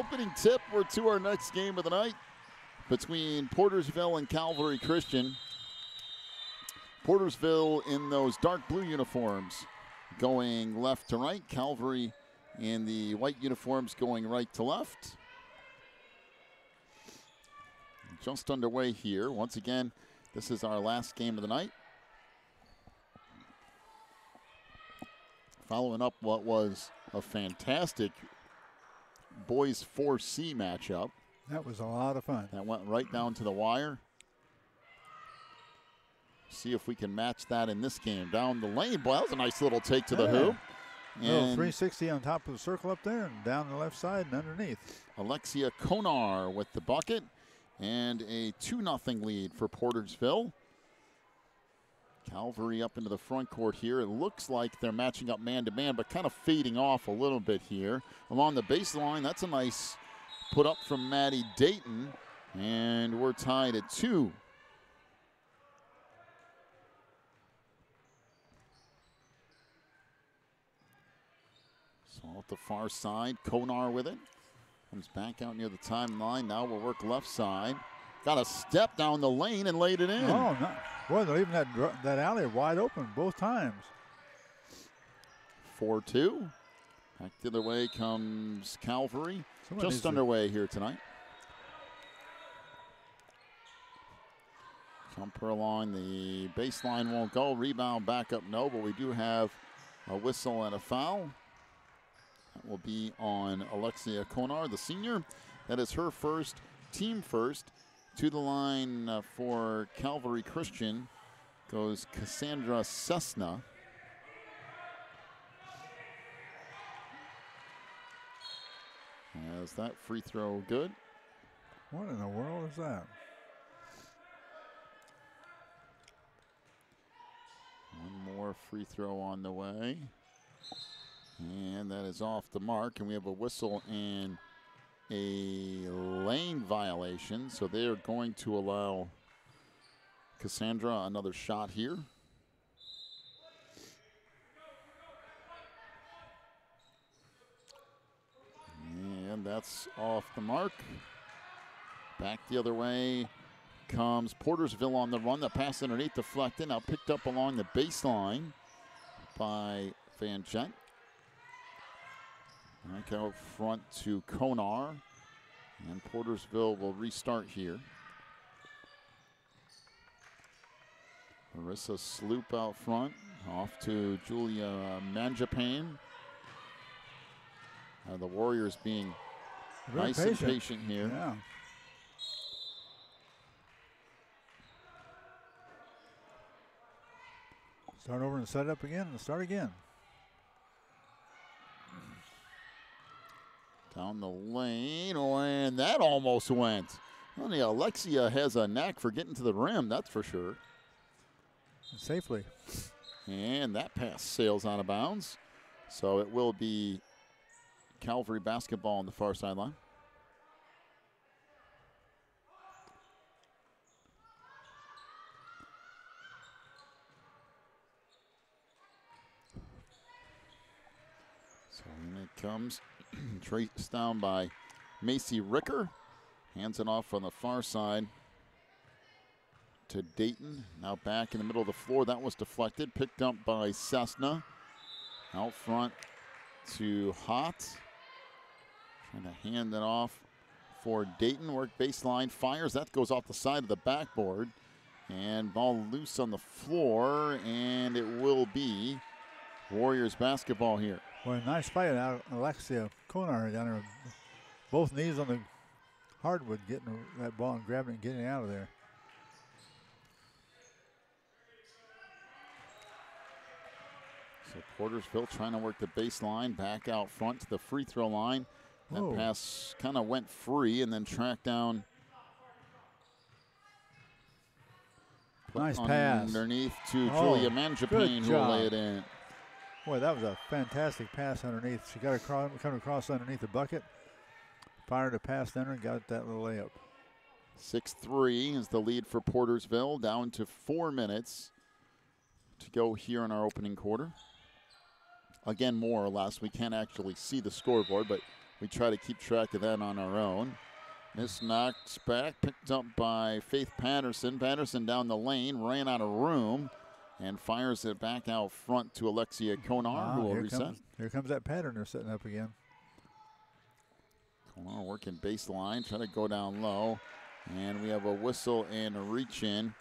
opening tip. We're to our next game of the night between Portersville and Calvary Christian. Portersville in those dark blue uniforms going left to right. Calvary in the white uniforms going right to left. Just underway here. Once again, this is our last game of the night. Following up what was a fantastic boys 4C matchup. That was a lot of fun. That went right down to the wire. See if we can match that in this game. Down the lane. Boy, that was a nice little take to the hoop. A little 360 on top of the circle up there and down the left side and underneath. Alexia Konar with the bucket and a 2-0 lead for Portersville. Calvary up into the front court here. It looks like they're matching up man-to-man, but kind of fading off a little bit here. Along the baseline, that's a nice put up from Maddie Dayton, and we're tied at 2. So off the far side, Konar with it. Comes back out near the timeline. Now we'll work left side. Got a step down the lane and laid it in. Oh, no. Boy, they're leaving that alley wide open both times. 4-2. Back the other way comes Calvary. Just underway here tonight. Jumper along the baseline won't go. Rebound back up, no, but we do have a whistle and a foul. That will be on Alexia Konar, the senior. That is her first, team first. To the line for Calvary Christian goes Cassandra Cessna. Is that free throw good? What in the world is that? One more free throw on the way. And that is off the mark. And we have a whistle and a lane violation. So they are going to allow Cassandra another shot here. And that's off the mark. Back the other way comes Portersville on the run. The pass underneath deflected. Now picked up along the baseline by Van Gent. Back out front to Konar. And Portersville will restart here. Marissa Sloop out front. Off to Julia Manjapane. The Warriors being nice and patient here. Yeah. Start over and set it up again and start again. Down the lane, and that almost went. Well, Alexia has a knack for getting to the rim, that's for sure. Safely. And that pass sails out of bounds. So it will be Calvary basketball on the far sideline. So in it comes, traced down by Macy Ricker. Hands it off on the far side to Dayton. Now back in the middle of the floor. That was deflected. Picked up by Cessna. Out front to Hott. Trying to hand it off for Dayton. Work baseline. Fires. That goes off the side of the backboard. And ball loose on the floor. And it will be Warriors basketball here. Boy, nice fight out of Alexia Konar down there. Both knees on the hardwood, getting that ball and grabbing it and getting it out of there. So Portersville trying to work the baseline, back out front to the free throw line. That pass kind of went free and then tracked down. Nice pass. Underneath to Julia Manjapane, who will lay it in. Boy, that was a fantastic pass underneath. She got come across underneath the bucket, fired a pass under and got that little layup. 6-3 is the lead for Portersville, down to 4 minutes to go here in our opening quarter. Again, more or less, we can't actually see the scoreboard, but we try to keep track of that on our own. This knocked back, picked up by Faith Patterson. Patterson down the lane, ran out of room, and fires it back out front to Alexia Konar, who will reset. Here comes that pattern they're setting up again. Konar working baseline, trying to go down low. And we have a whistle and a reach in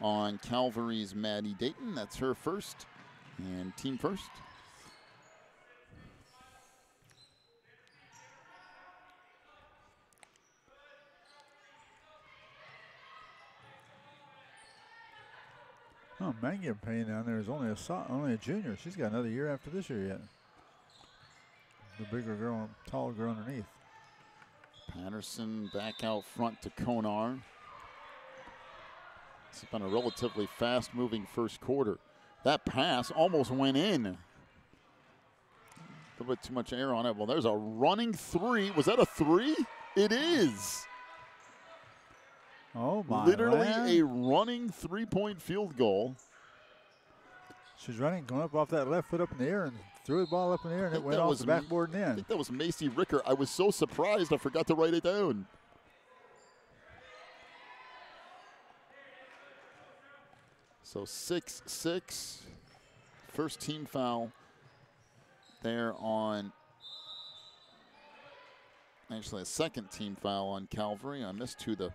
on Calvary's Maddie Dayton. That's her first, and team first. Oh, Mangian Payne down there is only a junior. She's got another year after this year yet. The bigger girl, tall girl underneath. Patterson back out front to Konar. It's been a relatively fast-moving first quarter. That pass almost went in. A little bit too much air on it. Well, there's a running three. Was that a three? It is. Oh, my. Literally a running three-point field goal. She's running, going up off that left foot up in the air and threw the ball up in the air, and it went off the backboard and in. I think that was Macy Ricker. I was so surprised I forgot to write it down. So 6-6. First team foul there on, actually a second team foul on Calvary. I missed who the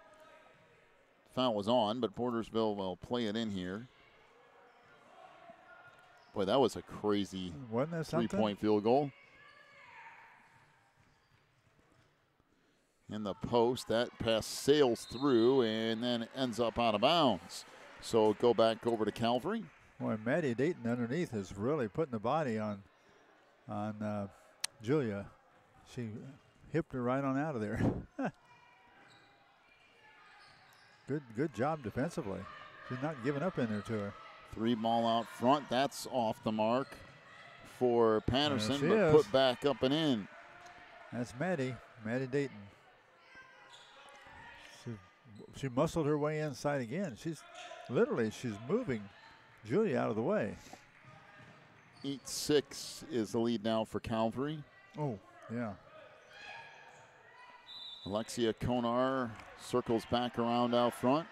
foul was on, but Portersville will play it in here. Boy, that was a crazy three-point field goal. In the post, that pass sails through and then ends up out of bounds. So go back over to Calvary. Boy, Maddie Dayton underneath is really putting the body on Julia. She hipped her right on out of there. Good job defensively. She's not giving up in there to her. Three ball out front. That's off the mark for Patterson, but put back up and in. That's Maddie Dayton. She muscled her way inside again. She's moving Julia out of the way. 8-6 is the lead now for Calvary. Oh, yeah. Alexia Konar circles back around out front.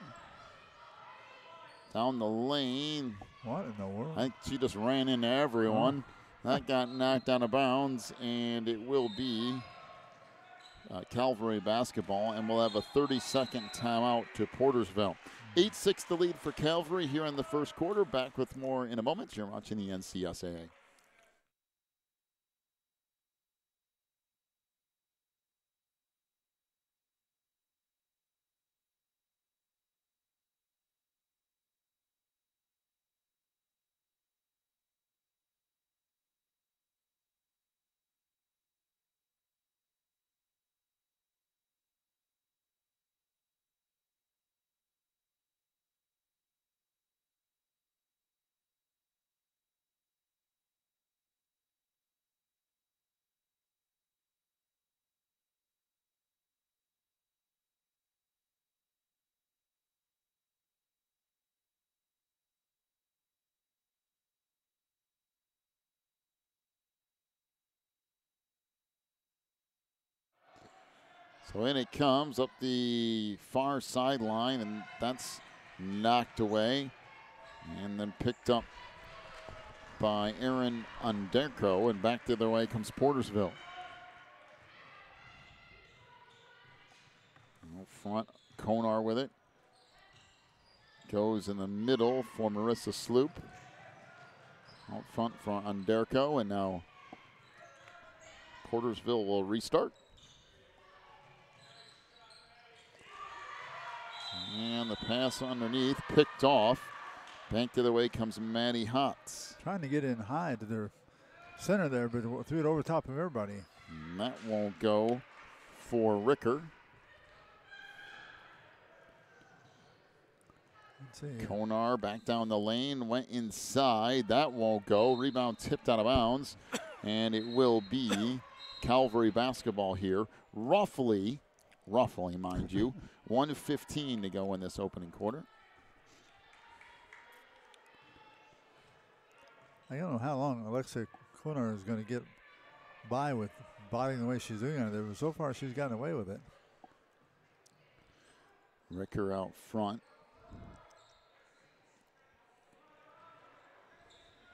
Down the lane. What in the world? I think she just ran into everyone. That got knocked out of bounds, and it will be Calvary basketball, and we'll have a 30-second timeout to Portersville. 8-6 the lead for Calvary here in the first quarter. Back with more in a moment. You're watching the NCSAA. So in it comes up the far sideline, and that's knocked away and then picked up by Aaron Underko, and back the other way comes Portersville. Out front, Konar with it. Goes in the middle for Marissa Sloop. Out front for Underko, and now Portersville will restart. And the pass underneath, picked off. Back the other way comes Maddie Hotz. Trying to get in high to their center there, but threw it over top of everybody. And that won't go for Ricker. Let's see. Konar back down the lane, went inside. That won't go. Rebound tipped out of bounds. And it will be Calvary basketball here. Roughly, mind you, 1:15 to go in this opening quarter. I don't know how long Alexia Konar is going to get by with bodying the way she's doing it. But so far, she's gotten away with it. Ricker out front.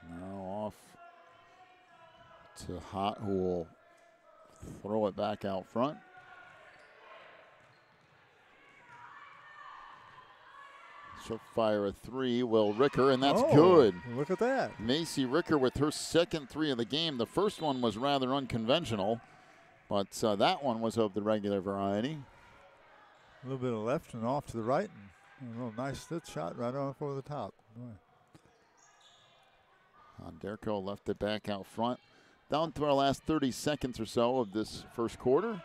Now off to Hot, who will throw it back out front. She'll fire a three, Will Ricker, and that's good. Look at that. Macy Ricker with her second three of the game. The first one was rather unconventional, but that one was of the regular variety. A little bit of left and off to the right. And a little nice stitch shot right off over the top. Derko left it back out front. Down to our last 30 seconds or so of this first quarter.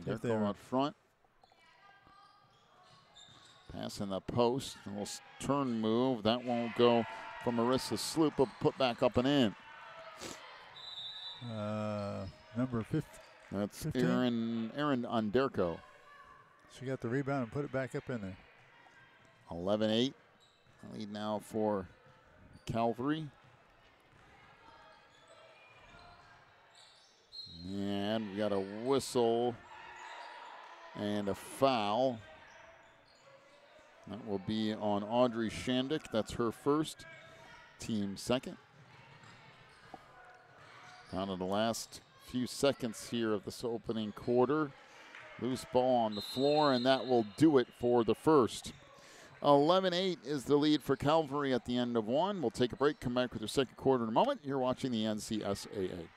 Derko out front. Passing the post. A little turn move. That won't go for Marissa Sloop, but put back up and in. Number 15. That's 15? Erin Underko. She got the rebound and put it back up in there. 11-8. Lead now for Calvary. And we got a whistle and a foul. That will be on Audrey Shandick. That's her first, team second. Down to the last few seconds here of this opening quarter. Loose ball on the floor, and that will do it for the first. 11-8 is the lead for Calvary at the end of one. We'll take a break, come back with your second quarter in a moment. You're watching the NCSAA.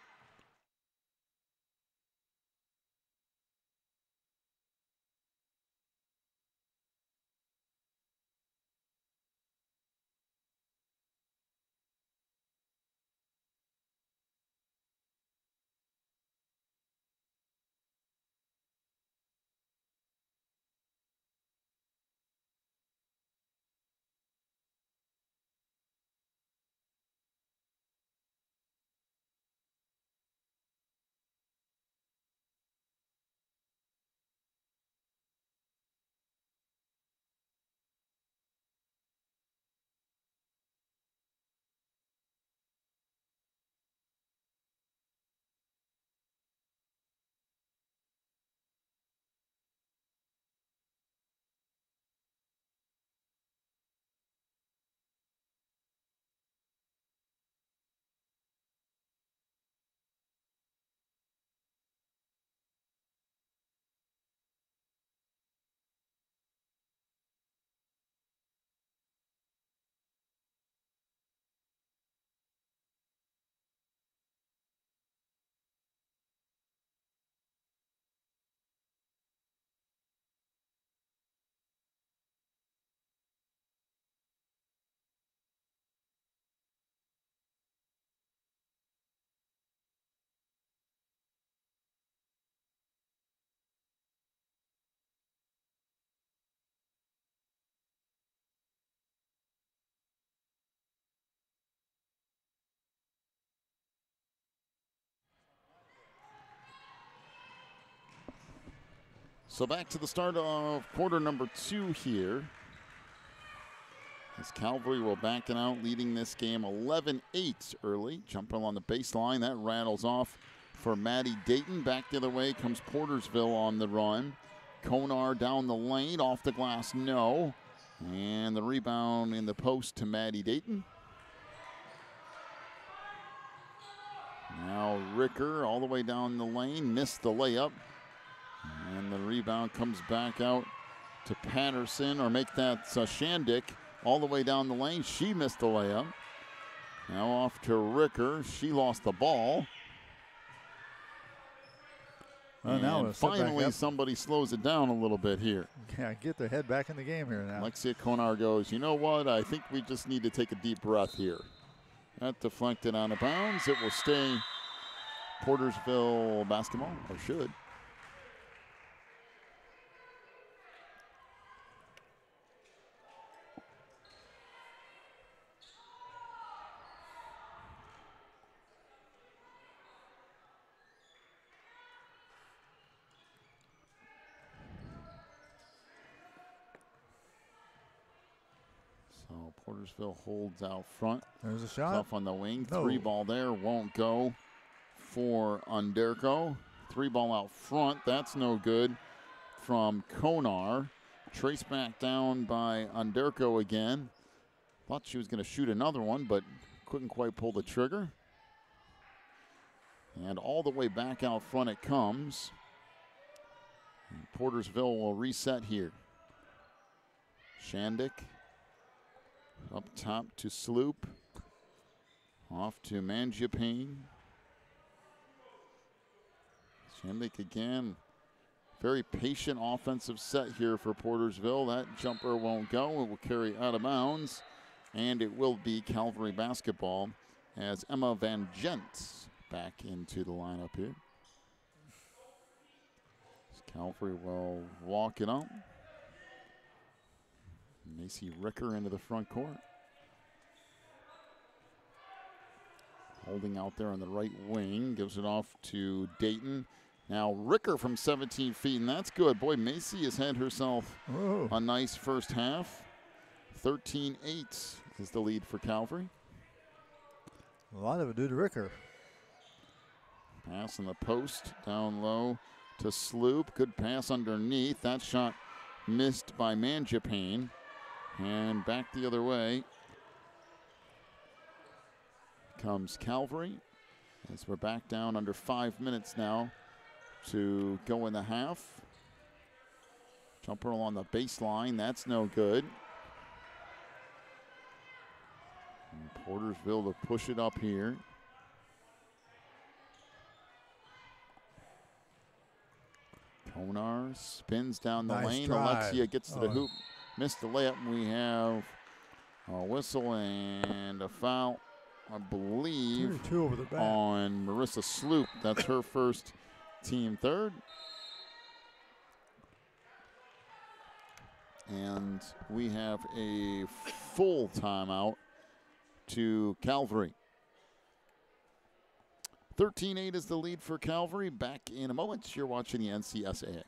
So back to the start of quarter number 2 here. As Calvary will back it out, leading this game 11-8 early. Jumping on the baseline, that rattles off for Maddie Dayton. Back the other way comes Portersville on the run. Konar down the lane, off the glass, no. And the rebound in the post to Maddie Dayton. Now Ricker all the way down the lane, missed the layup. And the rebound comes back out to Patterson, or make that Shandick all the way down the lane. She missed the layup. Now off to Ricker. She lost the ball. And finally somebody slows it down a little bit here. Yeah, get their head back in the game here now. Alexia Konar goes, you know what? I think we just need to take a deep breath here. That deflected out of bounds. It will stay Portersville basketball, or should. So Portersville holds out front. There's a shot. Tough on the wing. No. 3 ball there. Won't go for Underco. 3-ball out front. That's no good from Konar. Traced back down by Underco again. Thought she was going to shoot another one, but couldn't quite pull the trigger. And all the way back out front it comes. And Portersville will reset here. Shandik up top to Sloop. Off to Mangiapane. Shandik again. Very patient offensive set here for Portersville. That jumper won't go. It will carry out of bounds. And it will be Calvary basketball as Emma Van Gent back into the lineup here. Calvary will walk it up. Macy Ricker into the front court. Holding out there on the right wing. Gives it off to Dayton. Now Ricker from 17 feet, and that's good. Boy, Macy has had herself a nice first half. 13-8 is the lead for Calvary. A lot of it due to Ricker. Pass in the post, down low to Sloop. Good pass underneath. That shot missed by Mangiapane. And back the other way comes Calvary as we're back down under 5 minutes now to go in the half. Jumper on the baseline. That's no good. And Portersville to push it up here. Konar spins down the lane. Drive. Alexia gets to the hoop. Missed the layup. We have a whistle and a foul, I believe, two over the back on Marissa Sloop. That's her first, team third. And we have a full timeout to Calvary. 13-8 is the lead for Calvary. Back in a moment. You're watching the NCSAA.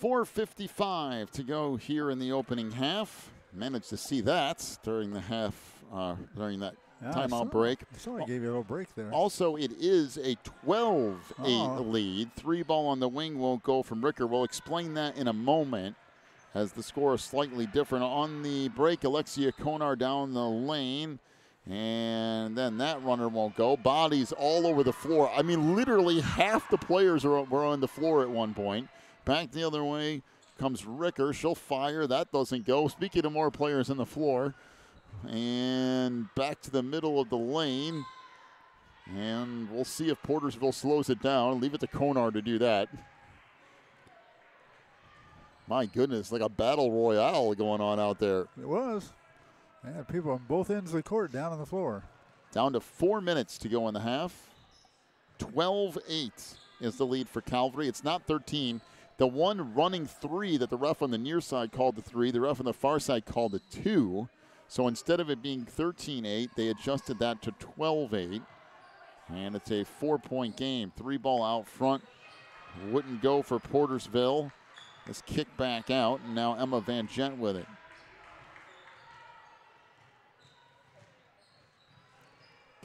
.455 to go here in the opening half. Managed to see that during the half, during that timeout break. Somebody gave you a little break there. Also, it is a 12-8 lead. 3-ball on the wing won't go from Ricker. We'll explain that in a moment as the score is slightly different. On the break, Alexia Konar down the lane. And then that runner won't go. Bodies all over the floor. I mean, literally half the players were on the floor at one point. Back the other way comes Ricker. She'll fire. That doesn't go. Speaking of more players on the floor. And back to the middle of the lane. And we'll see if Portersville slows it down. Leave it to Konar to do that. My goodness, like a battle royale going on out there. It was. They had people on both ends of the court down on the floor. Down to 4 minutes to go in the half. 12-8 is the lead for Calvary. It's not 13. The one running three that the ref on the near side called the 3, the ref on the far side called the 2. So instead of it being 13-8, they adjusted that to 12-8. And it's a 4-point game. 3-ball out front. Wouldn't go for Portersville. This kick back out, and now Emma Van Gent with it.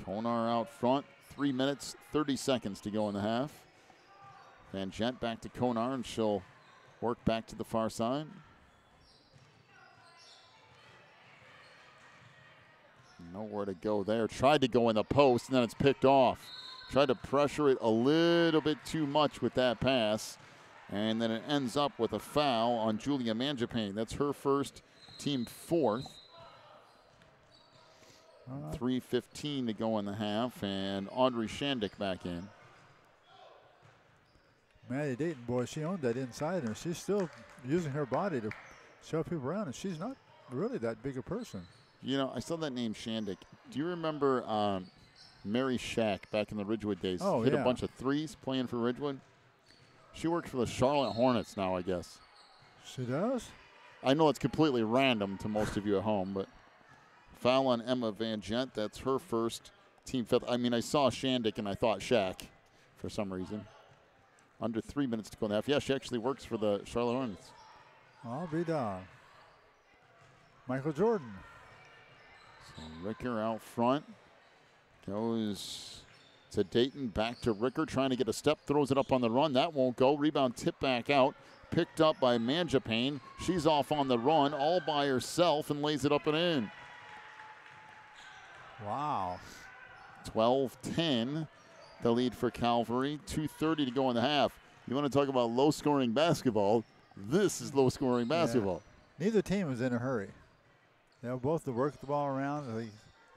Konar out front. 3 minutes, 30 seconds to go in the half. Van Gent back to Konar, and she'll work back to the far side. Nowhere to go there. Tried to go in the post, and then it's picked off. Tried to pressure it a little bit too much with that pass, and then it ends up with a foul on Julia Mangiapane. That's her first, team fourth. 3:15 to go in the half, and Audrey Shandick back in. Maddie Dayton, boy, she owned that inside, and she's still using her body to shove people around, and she's not really that big a person. You know, I saw that name Shandick. Do you remember Mary Shack back in the Ridgewood days? Oh, Hit yeah. a bunch of threes playing for Ridgewood. She works for the Charlotte Hornets now, I guess. She does? I know it's completely random to most of you at home, but foul on Emma Van Gent. That's her first, team fifth. I mean, I saw Shandick and I thought Shack for some reason. Under 3 minutes to go in the half. Yeah, she actually works for the Charlotte Hornets. I'll be down. Michael Jordan. So Ricker out front. Goes to Dayton, back to Ricker, trying to get a step, throws it up on the run. That won't go. Rebound tipped back out. Picked up by Mangiapane. She's off on the run all by herself and lays it up and in. Wow. 12-10, the lead for Calvary. 2:30 to go in the half. You want to talk about low-scoring basketball? This is low-scoring basketball. Yeah. Neither team was in a hurry. They were both to work the ball around. They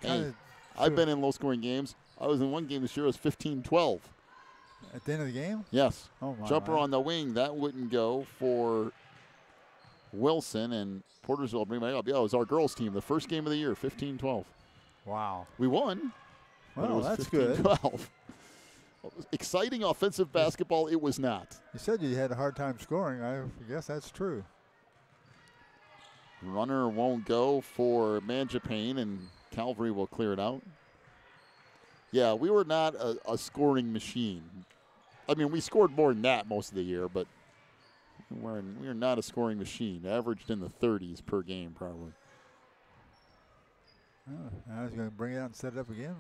Hey, I've been in low-scoring games. I was in one game this year. It was 15-12. At the end of the game? Yes. Oh, my. Jumper on the wing. That wouldn't go for Wilson, and Portersville will bring back up. Yeah, it was our girls' team. The first game of the year, 15-12. Wow. We won. But it Well, was that's 15-12. Exciting offensive basketball, it was not. You said you had a hard time scoring. I guess that's true. Runner won't go for Mangiapane, and Calvary will clear it out. Yeah, we were not a scoring machine. I mean, we scored more than that most of the year, but we're not a scoring machine. Averaged in the 30s per game, probably. Oh, I was going to bring it out and set it up again.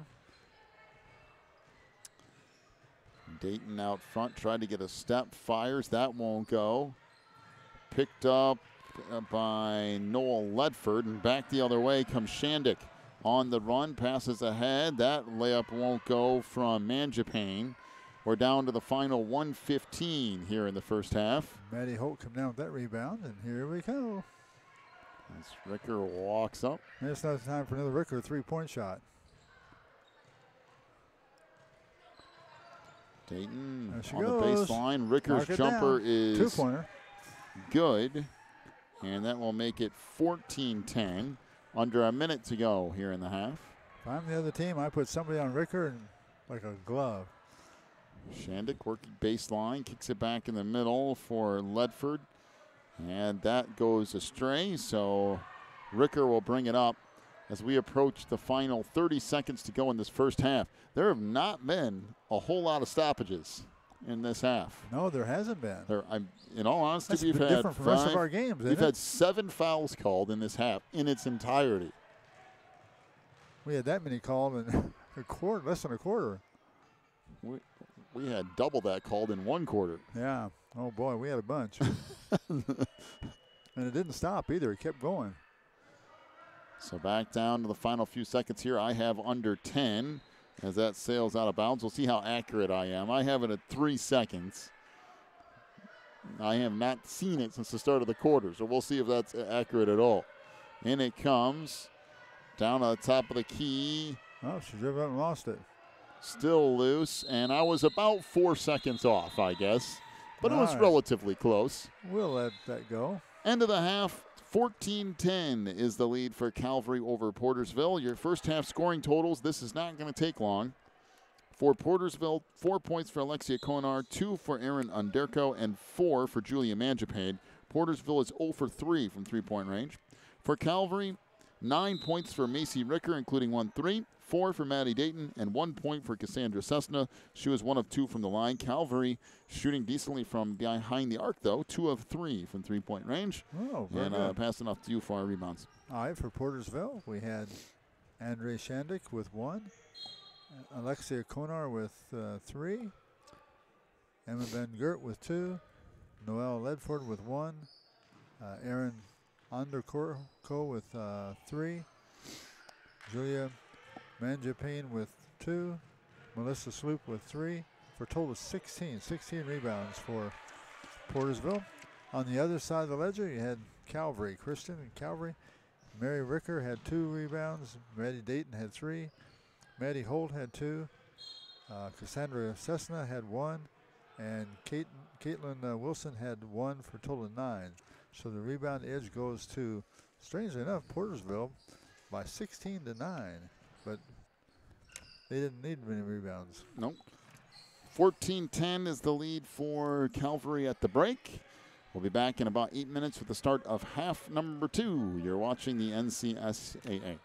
Dayton out front, tried to get a step, fires, that won't go. Picked up by Noel Ledford, and back the other way comes Shandick. On the run, passes ahead, that layup won't go from Mangiapane. We're down to the final 1:15 here in the first half. Maddie Holt come down with that rebound, and here we go. As Ricker walks up. And it's not time for another Ricker three-point shot. Dayton There she on goes. the baseline. Ricker's jumper is two-pointer. good, and that will make it 14-10. Under a minute to go here in the half. If I'm the other team, I put somebody on Ricker and like a glove. Shandick working baseline, kicks it back in the middle for Ledford, and that goes astray, so Ricker will bring it up as we approach the final 30 seconds to go in this first half. There have not been a whole lot of stoppages in this half. No, there hasn't been. In all honesty, That's we've been had different from the rest of our games, isn't we've it? had 7 fouls called in this half in its entirety. We had that many called in a quarter, less than a quarter. We had double that called in one quarter. Yeah. Oh, boy, we had a bunch. And it didn't stop either. It kept going. So back down to the final few seconds here. I have under 10 as that sails out of bounds. We'll see how accurate I am. I have it at 3 seconds. I have not seen it since the start of the quarter, so we'll see if that's accurate at all. In it comes. Down on the top of the key. Oh, she drove up and lost it. Still loose, and I was about 4 seconds off, I guess. But it was All right. relatively close. We'll let that go. End of the half, 14-10 is the lead for Calvary over Portersville. Your first half scoring totals, this is not going to take long. For Portersville, 4 points for Alexia Konar, 2 for Erin Underko, and 4 for Julia Mangiapane. Portersville is 0 for 3 from three-point range. For Calvary, 9 points for Macy Ricker, including 1 3, 4 for Maddie Dayton, and 1 point for Cassandra Cessna. She was 1 of 2 from the line. Calvary shooting decently from behind the arc, though, 2 of 3 from three-point range. Oh, very and good. passing off to you for our rebounds. All right, for Portersville, we had Andre Shandick with 1, Alexia Konar with 3, Emma Ben Gert with 2. Noelle Ledford with 1. Erin Undercorco with 3. Julia Manjapane with 2. Melissa Sloop with 3. For a total of 16 rebounds for Portersville. On the other side of the ledger, you had Calvary. Kristen and Calvary. Mary Ricker had 2 rebounds. Maddie Dayton had 3. Maddie Holt had 2. Cassandra Cessna had 1. And Caitlin Wilson had 1 for a total of 9. So the rebound edge goes to, strangely enough, Portersville by 16-9. But they didn't need many rebounds. Nope. 14-10 is the lead for Calvary at the break. We'll be back in about 8 minutes with the start of half number 2. You're watching the NCSAA.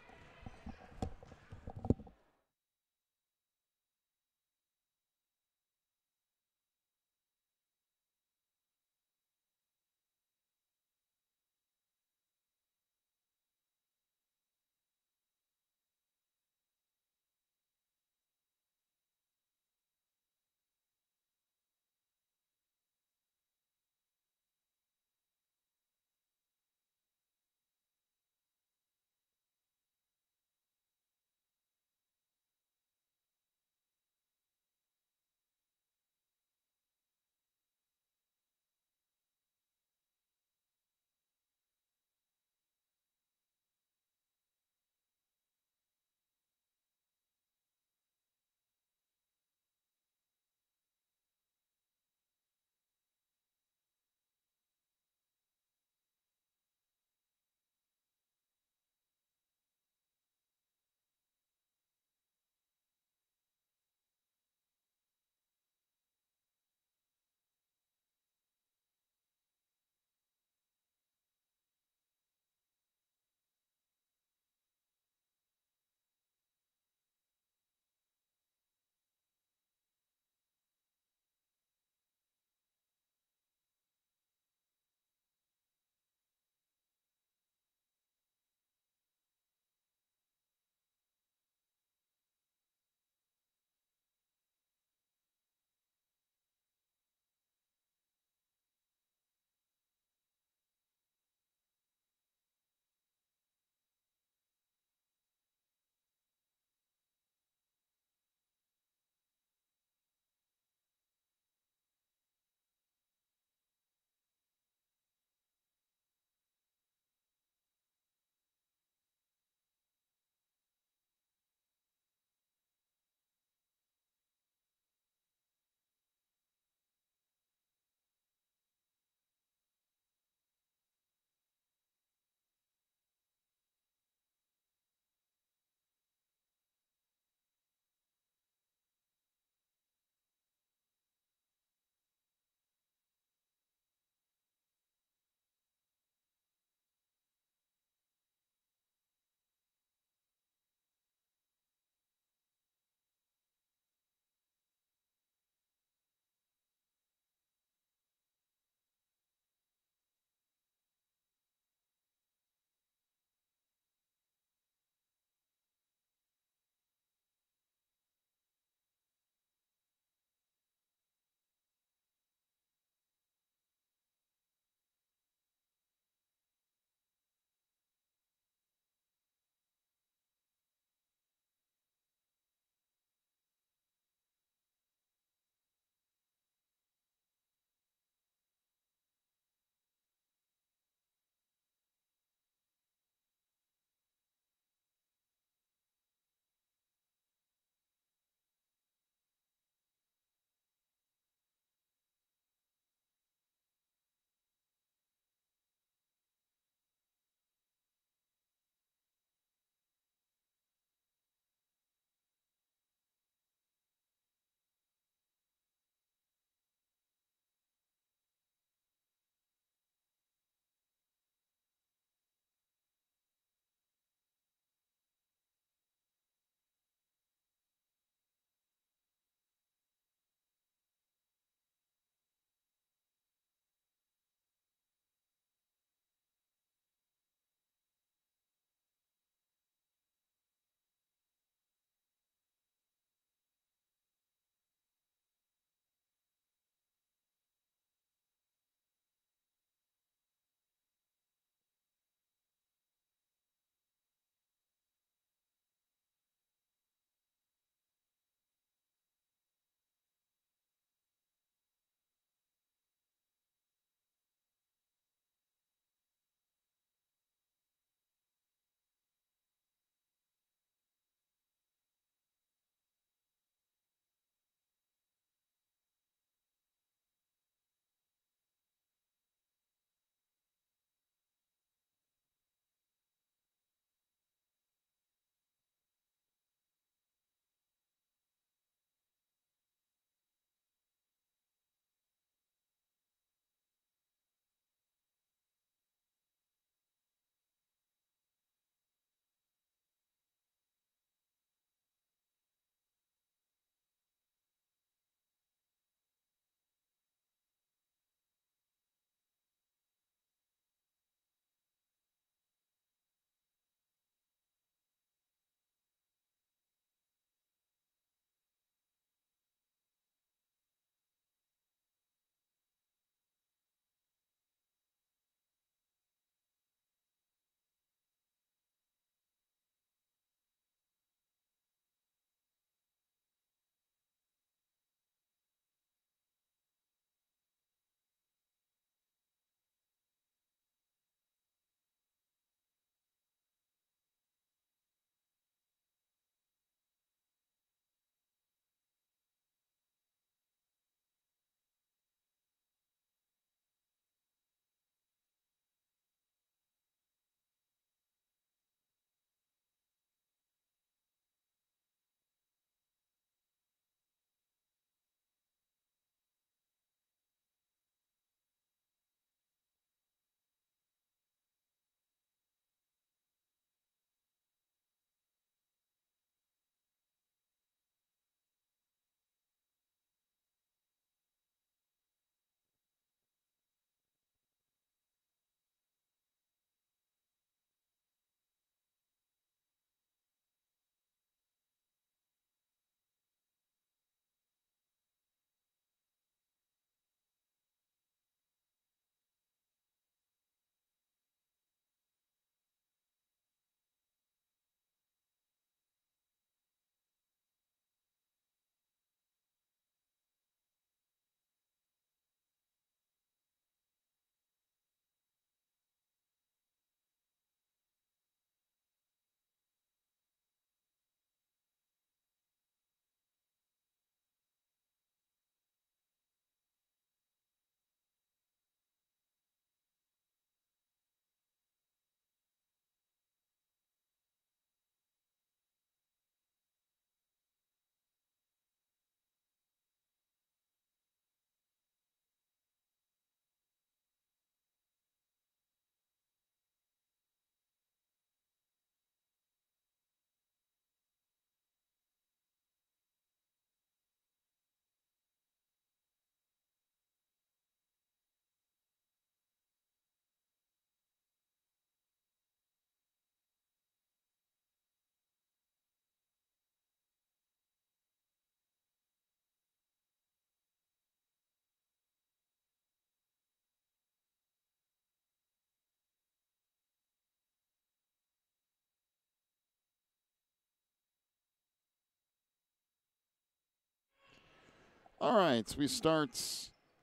All right, so we start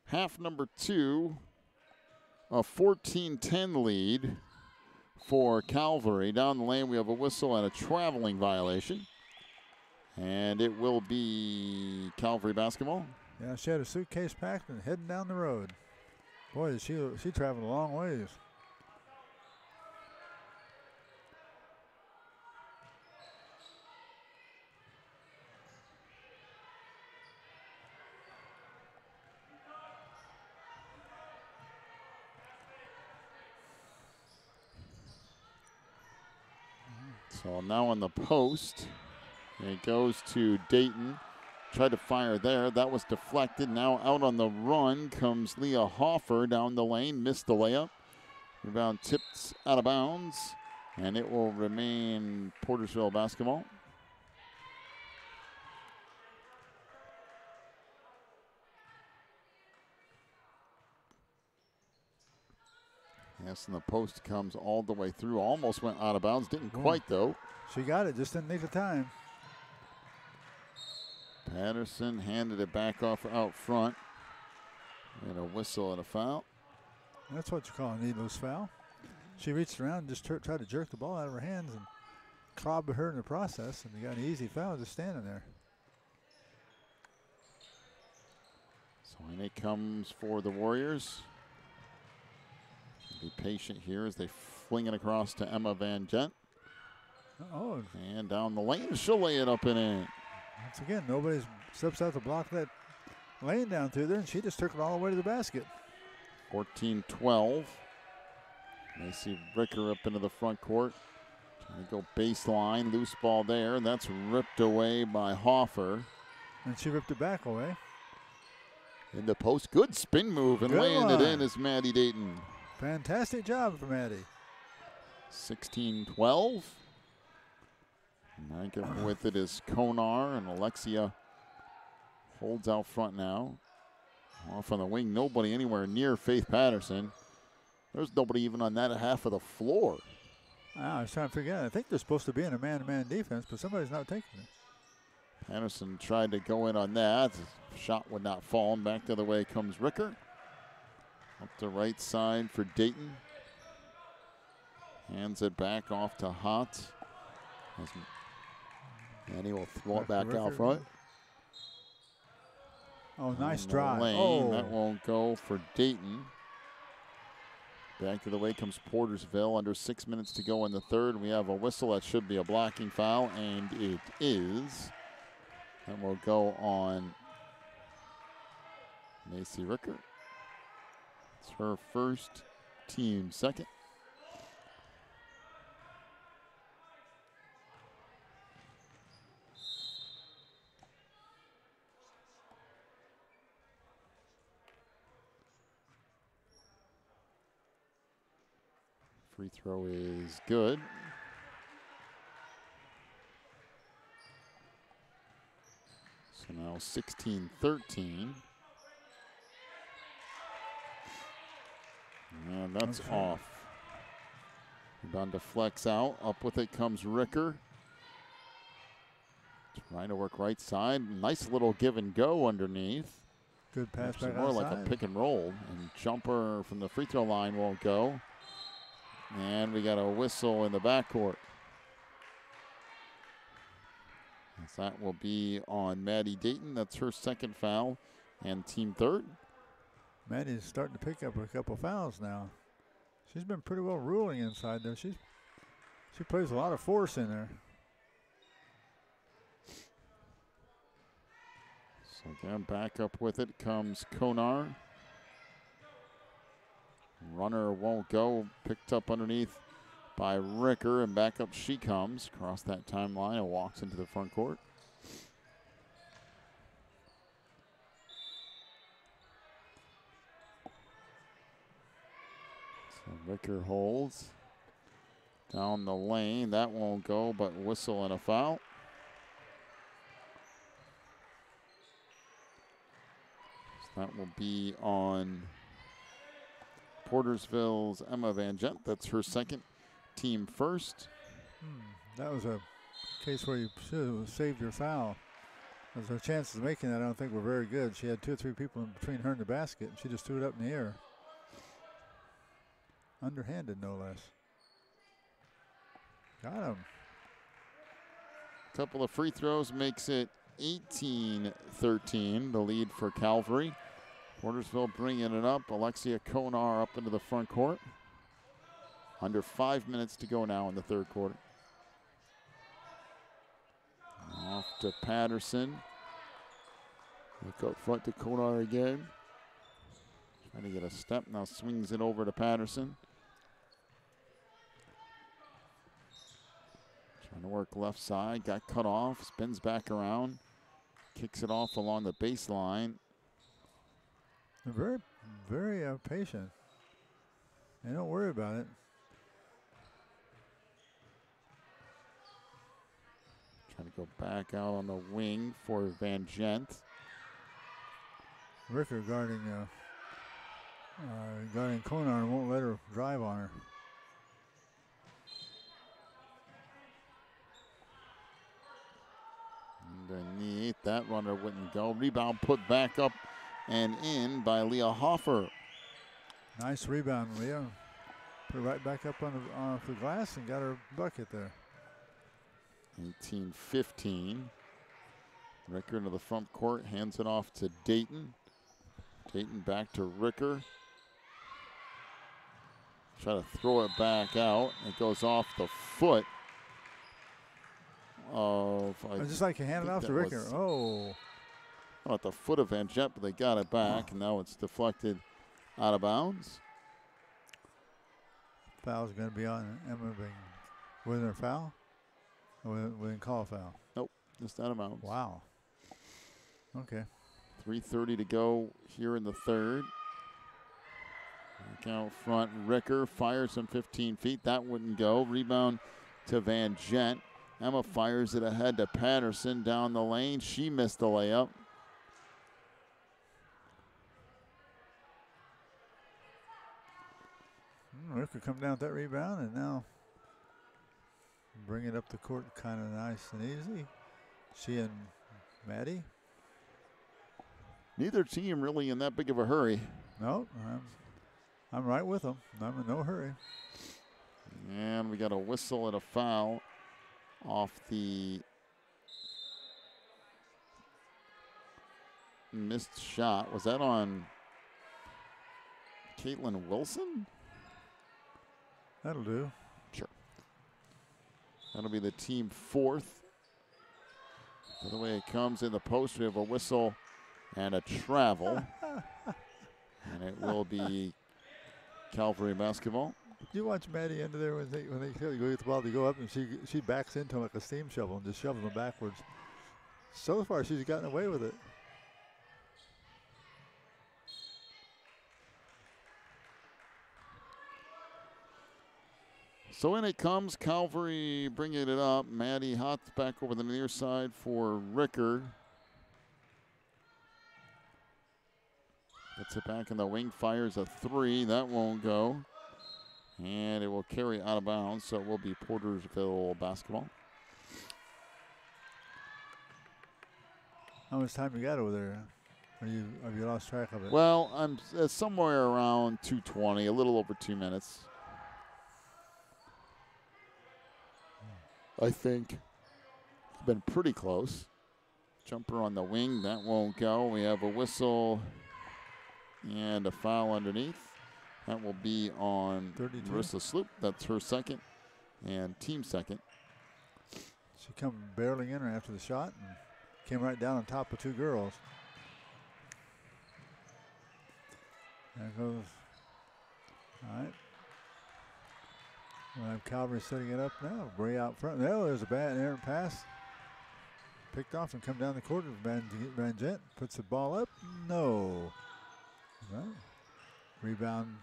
half number 2, a 14-10 lead for Calvary. Down the lane, we have a whistle and a traveling violation. And it will be Calvary basketball. Yeah, she had a suitcase packed and heading down the road. Boy, she traveled a long ways. So now on the post, it goes to Dayton. Tried to fire there. That was deflected. Now out on the run comes Leah Hoffer down the lane. Missed the layup. Rebound tipped out of bounds. And it will remain Portersville basketball. Yes, and the post comes all the way through. Almost went out of bounds. Didn't quite, though. She got it. Just didn't need the time. Patterson handed it back off out front. And a whistle and a foul. That's what you call a needless foul. She reached around and just tried to jerk the ball out of her hands and clobbered her in the process, and you got an easy foul just standing there. So in it comes for the Warriors. Be patient here as they fling it across to Emma Van Gent. Oh. And down the lane, she'll lay it up and in. Once again, nobody steps out to block that lane down through there, and she just took it all the way to the basket. 14-12. Macy Ricker up into the front court. Trying to go baseline, loose ball there, and that's ripped away by Hoffer. And she ripped it back away. In the post, good spin move, and laying it in is Maddie Dayton. Fantastic job for Maddie. 16-12. Back up with it is Konar, and Alexia holds out front now. Off on the wing, nobody anywhere near Faith Patterson. There's nobody even on that half of the floor. I was trying to figure out. I think they're supposed to be in a man-to-man defense, but somebody's not taking it. Patterson tried to go in on that. Shot would not fall, and back the other way comes Ricker. Up the right side for Dayton. Hands it back off to Hott. And he will throw it back out front. Oh, nice drive. That won't go for Dayton. Back to the way comes Portersville. Under 6 minutes to go in the third. We have a whistle. That should be a blocking foul, and it is. And we'll go on Macy Ricker. It's her first, team second. Free throw is good. So now 16-13. And that's off. Rebound deflects out. Up with it comes Ricker. Trying to work right side. Nice little give and go underneath. Good pass back more outside. like a pick and roll. And jumper from the free throw line won't go. And we got a whistle in the backcourt. So that will be on Maddie Dayton. That's her second foul and team third. Maddie's starting to pick up a couple fouls now. She's been pretty well ruling inside there. She plays a lot of force in there. So again, back up with it comes Konar. Runner won't go. Picked up underneath by Ricker, and back up she comes. Across that timeline and walks into the front court. So Ricker holds. Down the lane. That won't go, but whistle and a foul. So that will be on Portersville's Emma Van Gent. That's her second, team first. That was a case where you should have saved your foul. As her chances of making that, I don't think were very good. She had 2 or 3 people in between her and the basket, and she just threw it up in the air. Underhanded, no less. Got him. Couple of free throws makes it 18-13, the lead for Calvary. Portersville bringing it up. Alexia Konar up into the front court. Under 5 minutes to go now in the third quarter. Off to Patterson. Look up front to Konar again. Trying to get a step. Now swings it over to Patterson. Trying to work left side. Got cut off. Spins back around. Kicks it off along the baseline. Very, very patient. They don't worry about it. Trying to go back out on the wing for Van Gent. Ricker guarding Konar and won't let her drive on her. Underneath, that runner wouldn't go. Rebound put back up and in by Leah Hoffer. Nice rebound, Leah. Put it right back up on the glass and got her bucket there. 18-15. Ricker into the front court, hands it off to Dayton. Dayton back to Ricker. Try to throw it back out. It goes off the foot of... Just like you hand it off to Ricker. At the foot of Van Gent, but they got it back, and now it's deflected out of bounds. Foul's going to be on Emma. Was there a foul? We didn't call a foul. Nope, just out of bounds. Wow. Okay. 3:30 to go here in the third. Back out front, Ricker fires from 15 feet. That wouldn't go. Rebound to Van Gent. Emma fires it ahead to Patterson down the lane. She missed the layup. Ricker come down with that rebound and now bring it up the court kind of nice and easy. She and Maddie. Neither team really in that big of a hurry. No, I'm right with them. I'm in no hurry. And we got a whistle and a foul off the missed shot. Was that on Caitlin Wilson? That'll do. Sure. That'll be the team fourth. So the way it comes in the post, we have a whistle and a travel. And it will be Calvary basketball. You watch Maddie into there when they go get the ball to go up, and she backs into him like a steam shovel and just shovels them backwards. So far, she's gotten away with it. So in it comes, Calvary bringing it up. Maddie Hots back over the near side for Ricker. Gets it back in the wing, fires a three. That won't go. And it will carry out of bounds, so it will be Portersville basketball. How much time you got over there? Have you lost track of it? Well, I'm somewhere around 2:20, a little over 2 minutes. I think been pretty close. Jumper on the wing, that won't go. We have a whistle and a foul underneath. That will be on 32. Marissa Sloop. That's her second and team second. She come barreling in after the shot and came right down on top of two girls. There goes. All right. We'll have Calvary setting it up now. Way out front. There's a bad errant pass. Picked off and come down the court. Van Gent puts the ball up. No. Right. Rebound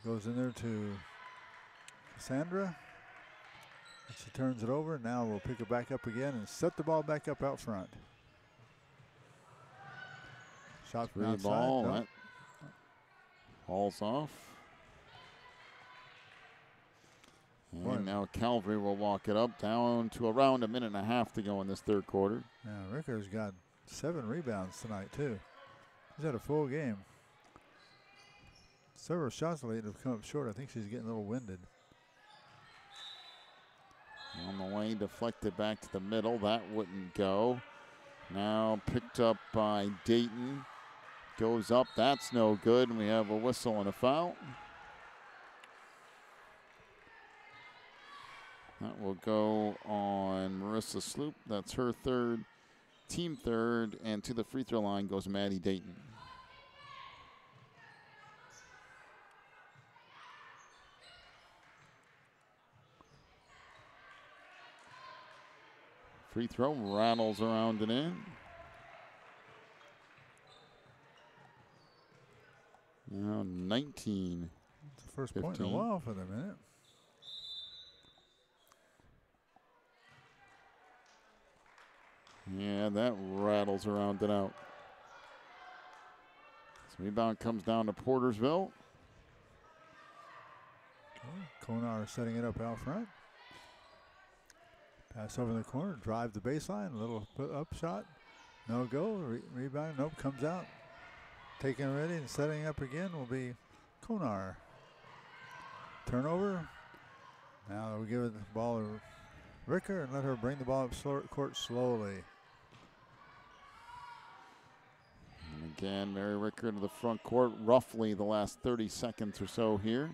goes in there to Cassandra. She turns it over. Now we'll pick it back up again and set the ball back up out front. Shot from outside. Ball. No. That falls off. And now Calvary will walk it up, down to around a minute and a half to go in this third quarter. Now Ricker's got 7 rebounds tonight too. He's had a full game. Several shots late have come up short. I think she's getting a little winded. On the way, deflected back to the middle. That wouldn't go. Now picked up by Dayton. Goes up. That's no good. And we have a whistle and a foul. That will go on Marissa Sloop. That's her third, team third. And to the free throw line goes Maddie Dayton. Free throw rattles around and in. Now 19. It's the first 15. point in a while for them, isn't it? Yeah, that rattles around and out. So rebound comes down to Portersville. Konar setting it up out front. Pass over in the corner, drive the baseline, a little put up shot. No go, rebound, nope, comes out. Taking ready and setting up again will be Konar. Turnover. Now we give it the ball to Ricker and let her bring the ball up court slowly. And again, Mary Ricker into the front court, roughly the last 30 seconds or so here.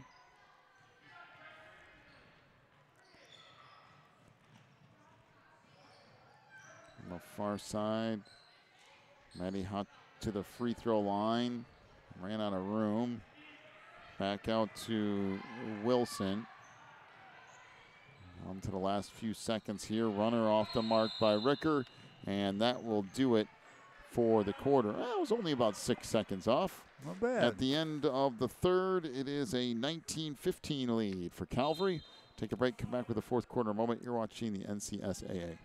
On the far side, Maddie Hutt to the free throw line, ran out of room. Back out to Wilson. On to the last few seconds here. Runner off the mark by Ricker, and that will do it for the quarter. It was only about 6 seconds off. Not bad. At the end of the third, it is a 19-15 lead for Calvary. Take a break, come back with a fourth quarter moment. You're watching the NCSAA.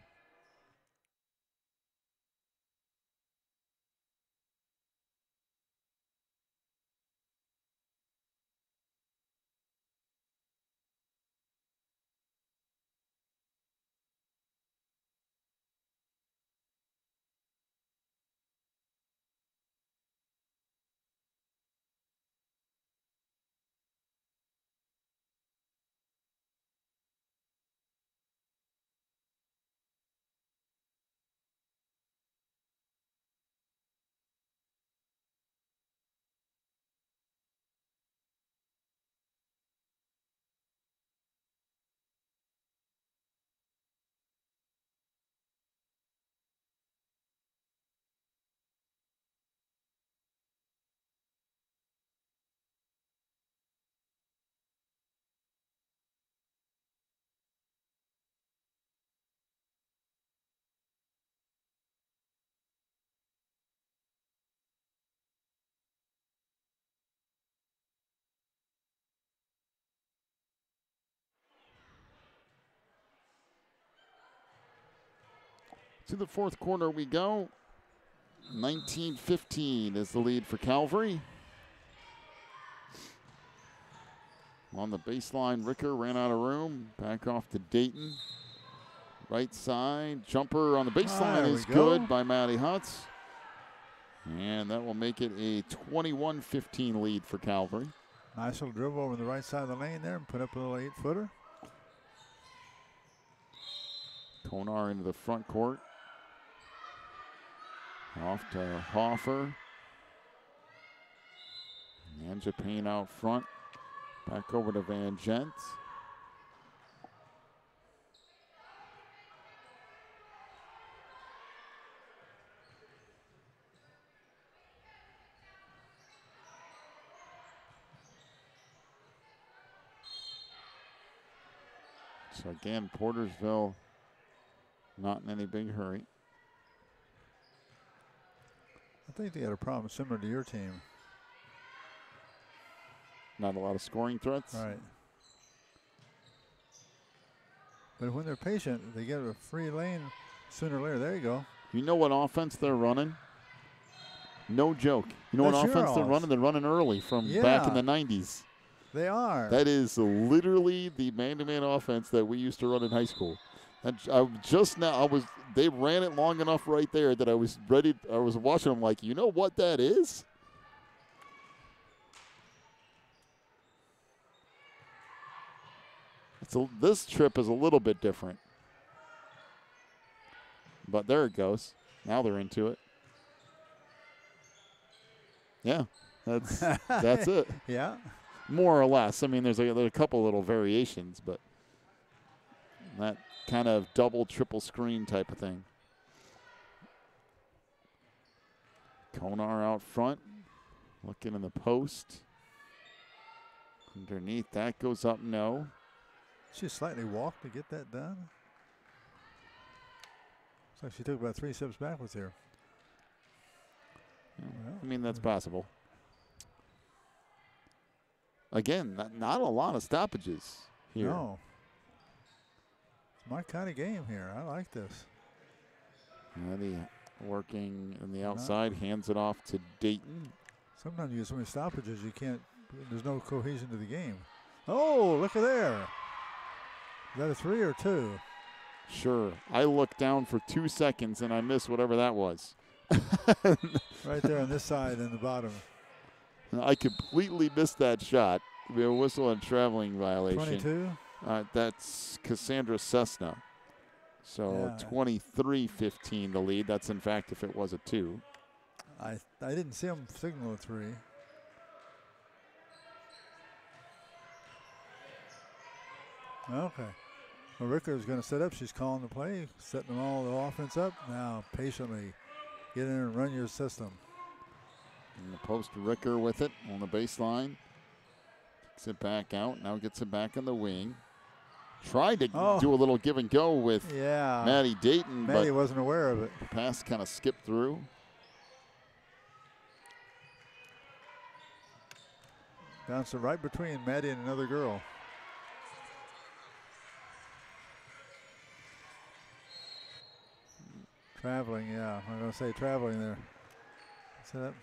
To the fourth quarter we go. 19-15 is the lead for Calvary. On the baseline, Ricker ran out of room. Back off to Dayton. Right side, jumper on the baseline is good by Maddie Hutz. And that will make it a 21-15 lead for Calvary. Nice little dribble over the right side of the lane there and put up a little 8-footer. Konar into the front court. Off to Hoffer. And Japan out front. Back over to Van Gent. So again, Portersville not in any big hurry. I think they had a problem similar to your team. Not a lot of scoring threats. Right. But when they're patient, they get a free lane sooner or later. There you go. You know what offense they're running? No joke. You know That's what offense they're yours. running? They're running early from back in the 90s. They are. That is literally the man-to-man offense that we used to run in high school. And they ran it long enough right there that I was ready. I was watching them like, you know what that is? This trip is a little bit different. But there it goes. Now they're into it. Yeah, that's it. Yeah. More or less. I mean, there's a couple little variations, but that kind of double, triple screen type of thing. Konar out front, looking in the post. Underneath, that goes up, no. She slightly walked to get that done. Looks like she took about 3 steps backwards here. Yeah, well, I mean, that's possible. Again, not a lot of stoppages here. No. It's my kind of game here. I like this. Eddie working on the outside, hands it off to Dayton. Sometimes you get so many stoppages you can't, there's no cohesion to the game. Oh, look at there. Is that a 3 or 2? Sure. I looked down for 2 seconds and I missed whatever that was. Right there on this side in the bottom. I completely missed that shot. We have a whistle and traveling violation. 22? That's Cassandra Cessna. So Yeah. 23-15 the lead. That's, in fact, if it was a 2. I didn't see him signal a 3. Okay. Well, Ricker's going to set up. She's calling the play, setting them all the offense up. Now, patiently get in and run your system. And the post, Ricker with it on the baseline. Kicks it back out. Now gets it back on the wing. Tried to do a little give and go with Maddie Dayton. Maddie wasn't aware of it. The pass kind of skipped through. Bounced it right between Maddie and another girl. Traveling, yeah. I'm going to say traveling there. Set up.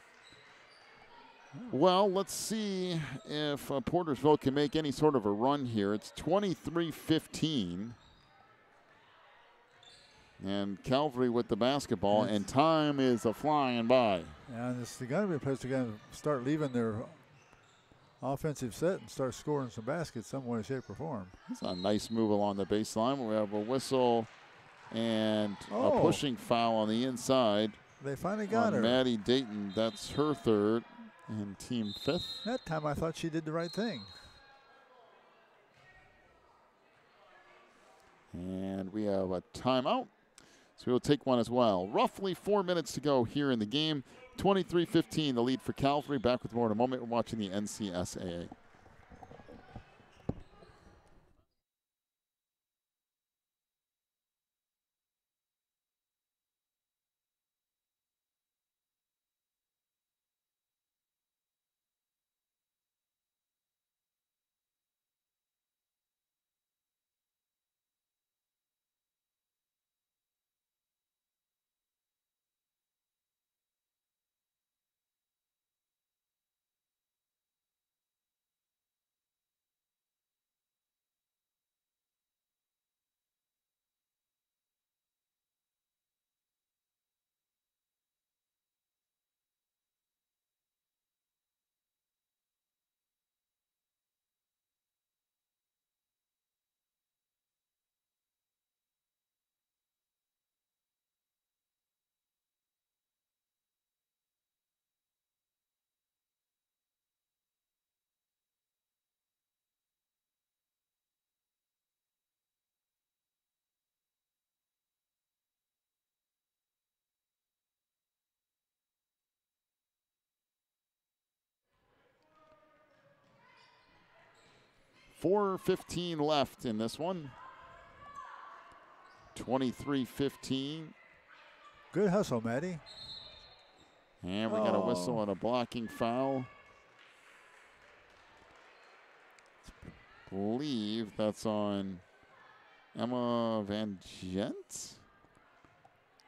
Well, let's see if Portersville can make any sort of a run here. It's 23-15. And Calvary with the basketball, and time is flying by. Yeah, and it's got to be a place to kind of start leaving their offensive set and start scoring some baskets some way, shape, or form. It's a nice move along the baseline. We have a whistle and a pushing foul on the inside. They finally got her. Maddie Dayton, that's her third and team 5th. That time I thought she did the right thing. And we have a timeout. So we'll take one as well. Roughly 4 minutes to go here in the game. 23-15, the lead for Calvary. Back with more in a moment. We're watching the NCSAA. .4:15 left in this one. 23-15. Good hustle, Maddie. And we got a whistle and a blocking foul. I believe that's on Emma Van Gent.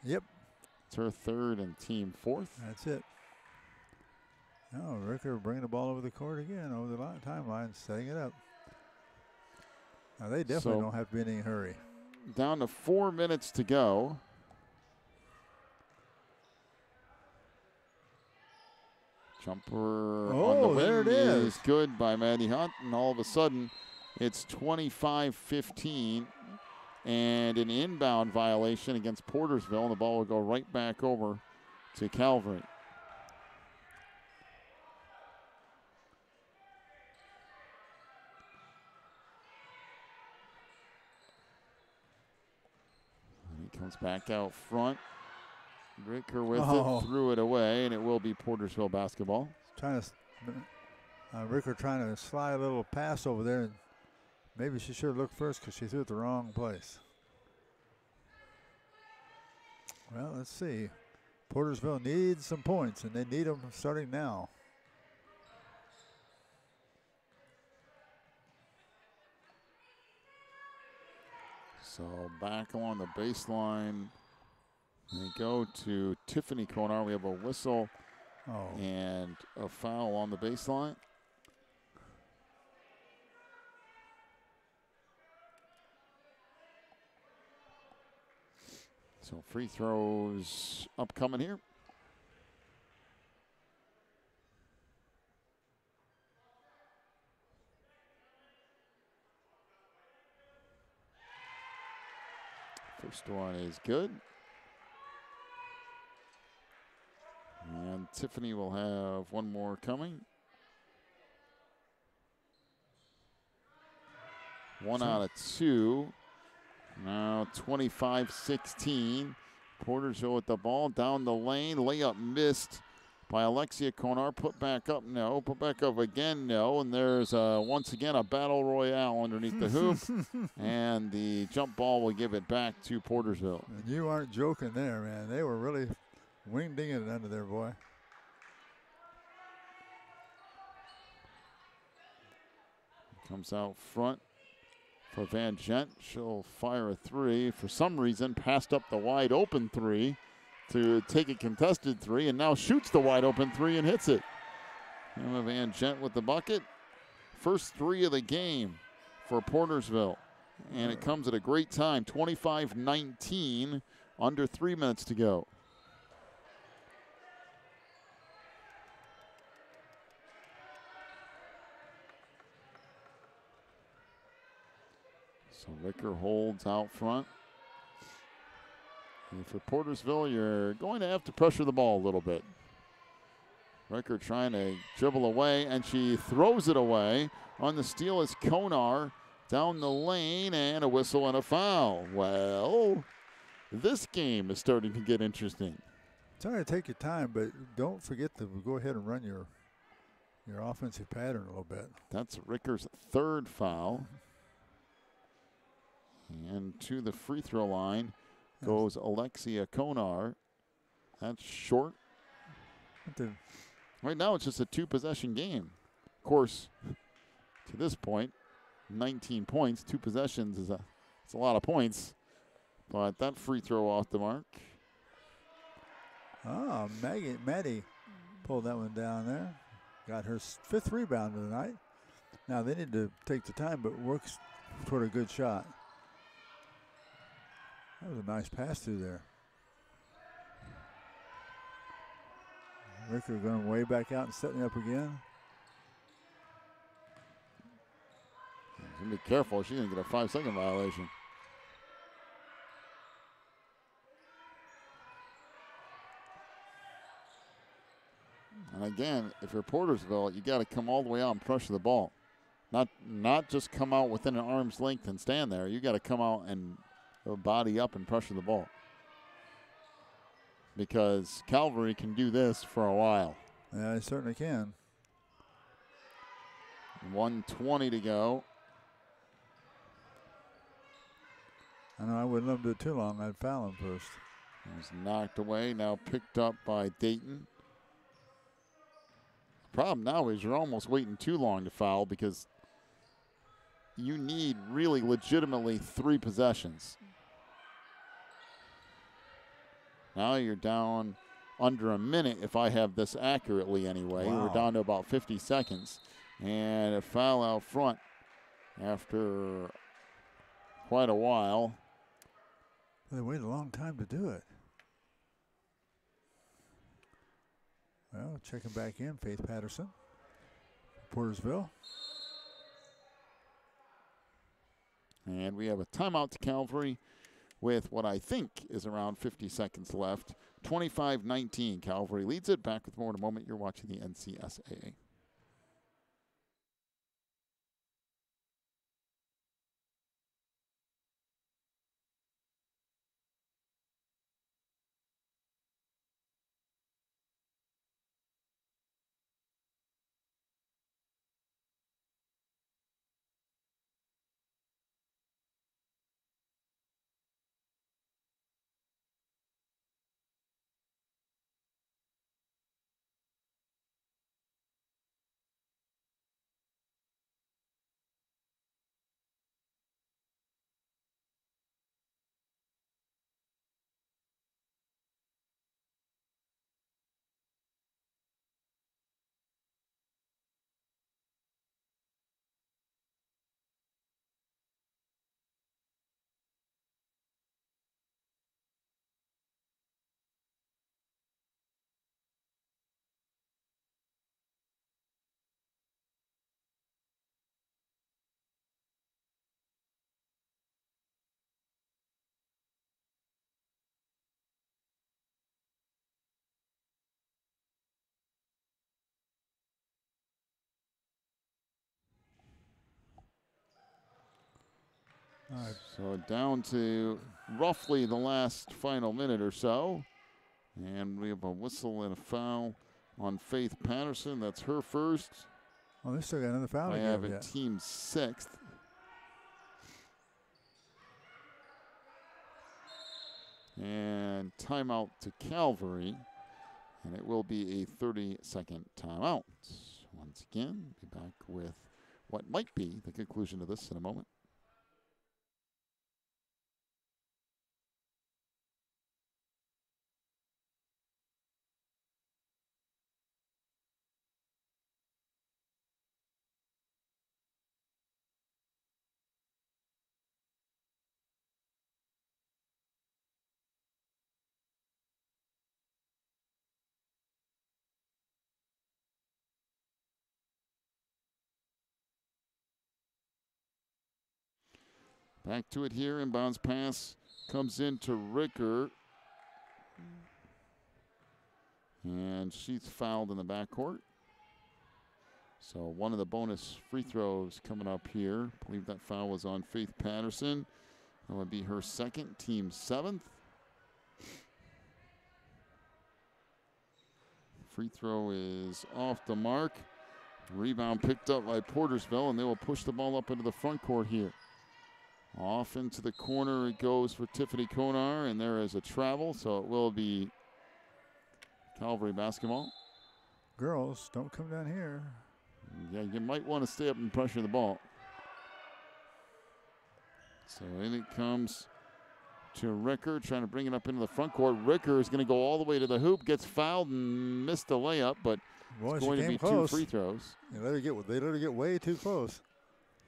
Yep. It's her third and team 4th. That's it. Oh, Ricker bringing the ball over the court again, over the timeline, setting it up. Now, they definitely don't have to be in any hurry. Down to 4 minutes to go. Jumper on the wing there it is. Good by Maddie Hunt, and all of a sudden it's 25-15 and an inbound violation against Portersville, and the ball will go right back over to Calvary. And he comes back out front. Ricker with it, threw it away, and it will be Portersville basketball. Ricker trying to slide a little pass over there, and maybe she should have looked first because she threw it the wrong place. Well, let's see. Portersville needs some points, and they need them starting now. So back along the baseline. They go to Tiffany Konar. We have a whistle and a foul on the baseline. So free throws upcoming here. First one is good. And Tiffany will have one more coming. One out of two. Now 25-16. Portersville with the ball down the lane. Layup missed by Alexia Konar. Put back up, no. Put back up again, no. And there's once again a battle royale underneath the hoop. And the jump ball will give it back to Portersville. And you aren't joking there, man. They were really wing-dinging it under there, boy. Comes out front for Van Gent. She'll fire a three. For some reason, passed up the wide open three to take a contested three, and now shoots the wide open three and hits it. Emma Van Gent with the bucket. First three of the game for Portersville. And it comes at a great time. 25-19, under 3 minutes to go. So Ricker holds out front. And for Portersville, you're going to have to pressure the ball a little bit. Ricker trying to dribble away, and she throws it away. On the steal is Konar down the lane, and a whistle and a foul. Well, this game is starting to get interesting. Try to take your time, but don't forget to go ahead and run your offensive pattern a little bit. That's Ricker's third foul. And to the free throw line goes Alexia Konar. That's short. Right now it's just a two-possession game. Of course, to this point, 19 points, 2 possessions it's a lot of points. But that free throw off the mark. Oh, Maddie pulled that one down there. Got her 5th rebound of the night. Now they need to take the time, but works toward a good shot. That was a nice pass through there. Ricker going way back out and setting up again. She's going to be careful. She's going to get a 5-second violation. And again, if you're Portersville, you got to come all the way out and pressure the ball. Not just come out within an arm's length and stand there. You got to come out and body up and pressure the ball. Because Calvary can do this for a while. Yeah, they certainly can. 1:20 to go. I know I wouldn't let him do it too long. I'd foul him first. It was knocked away, now picked up by Dayton. The problem now is you're almost waiting too long to foul because you need really legitimately 3 possessions. Now you're down under a minute if I have this accurately anyway. Wow. We're down to about 50 seconds. And a foul out front after quite a while. They waited a long time to do it. Well, checking back in, Faith Patterson, Portersville. And we have a timeout to Calvary with what I think is around 50 seconds left. 25-19. Calvary leads it. Back with more in a moment. You're watching the NCSAA. All right. So down to roughly the last final minute or so. And we have a whistle and a foul on Faith Patterson. That's her first. Oh, they still got another foul I to have give, it yeah. team sixth. And timeout to Calvary. And it will be a 30-second timeout. Once again, be back with what might be the conclusion of this in a moment. Back to it here. Inbounds pass comes into Ricker. And she's fouled in the backcourt. So one of the bonus free throws coming up here. I believe that foul was on Faith Patterson. That would be her second, team seventh. Free throw is off the mark. Rebound picked up by Portersville, and they will push the ball up into the front court here. Off into the corner it goes for Tiffany Konar, and there is a travel, so it will be Calvary basketball. Girls, don't come down here. Yeah, you might want to stay up and pressure the ball. So in it comes to Ricker, trying to bring it up into the front court. Ricker is going to go all the way to the hoop, gets fouled and missed the layup, but Boy, it's going to be close. 2 free throws. They let her get way too close.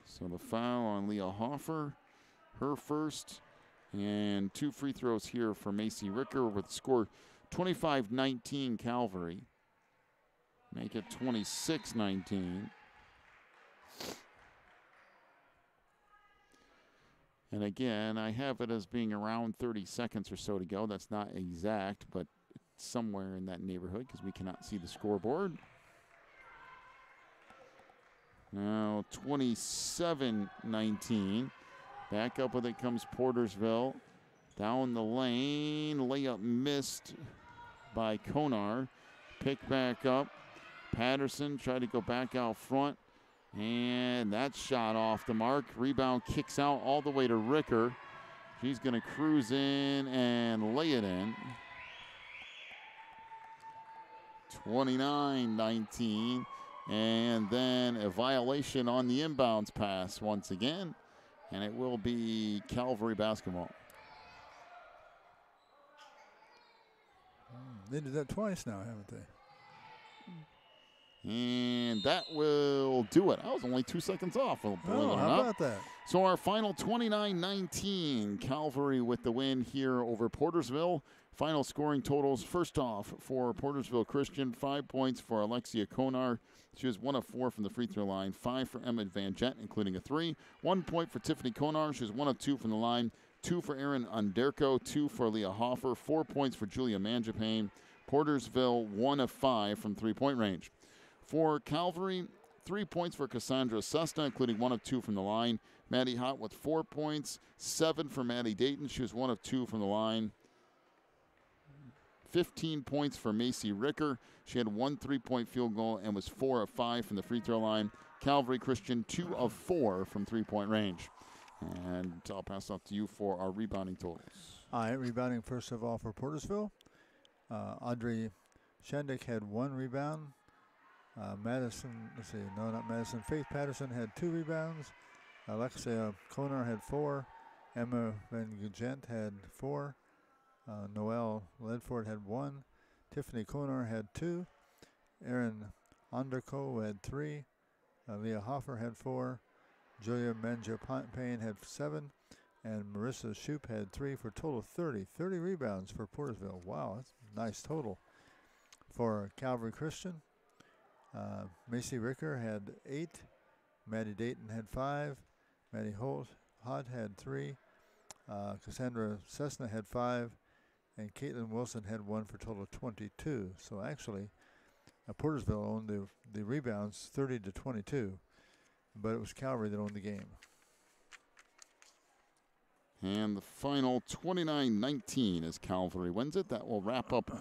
So the foul on Leah Hoffer, her first, and 2 free throws here for Macy Ricker with the score 25-19 Calvary. Make it 26-19. And again, I have it as being around 30 seconds or so to go. That's not exact, but it's somewhere in that neighborhood because we cannot see the scoreboard. Now 27-19. Back up with it comes Portersville. Down the lane. Layup missed by Konar. Pick back up. Patterson tried to go back out front. And that shot off the mark. Rebound kicks out all the way to Ricker. She's going to cruise in and lay it in. 29-19. And then a violation on the inbounds pass once again. And it will be Calvary basketball. They did that twice now, haven't they? And that will do it. I was only 2 seconds off, believe it or How not. about that? So our final 29-19, Calvary with the win here over Portersville. Final scoring totals, first off for Portersville Christian, 5 points for Alexia Konar. She was 1 of 4 from the free throw line, 5 for Emma Van Jet, including a 3. 1 point for Tiffany Konar. She was 1 of 2 from the line, 2 for Erin Underko, 2 for Leah Hoffer, 4 points for Julia Manjapane. Portersville, 1 of 5 from three-point range. For Calvary, 3 points for Cassandra Cessna, including 1 of 2 from the line. Maddie Hott with 4 points, 7 for Maddie Dayton. She was 1 of 2 from the line. 15 points for Macy Ricker. She had 1 3-point field goal and was 4 of 5 from the free throw line. Calvary Christian, 2 of 4 from three-point range. And I'll pass off to you for our rebounding totals. All right, rebounding first of all for Portersville. Audrey Shandick had 1 rebound. Faith Patterson had 2 rebounds. Alexia Konar had 4. Emma Van Gugent had 4. Noelle Ledford had 1. Tiffany Konar had 2. Erin Onderko had 3. Leah Hoffer had 4. Julia Manjapane had 7. And Marissa Shoup had 3 for a total of 30. 30 rebounds for Portersville. Wow, that's a nice total. For Calvary Christian, Macy Ricker had 8. Maddie Dayton had 5. Maddie Hott had 3. Cassandra Cessna had 5. And Caitlin Wilson had 1 for a total of 22. So actually, Portersville owned the rebounds 30-22. But it was Calvary that owned the game. And the final 29-19 as Calvary wins it. That will wrap up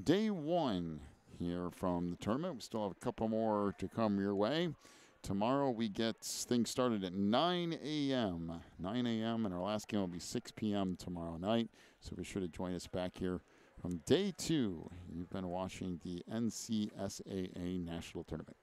day 1 here from the tournament. We still have a couple more to come your way. Tomorrow we get things started at 9 a.m. 9 a.m. and our last game will be 6 p.m. tomorrow night. So be sure to join us back here from day 2. You've been watching the NCSAA National Tournament.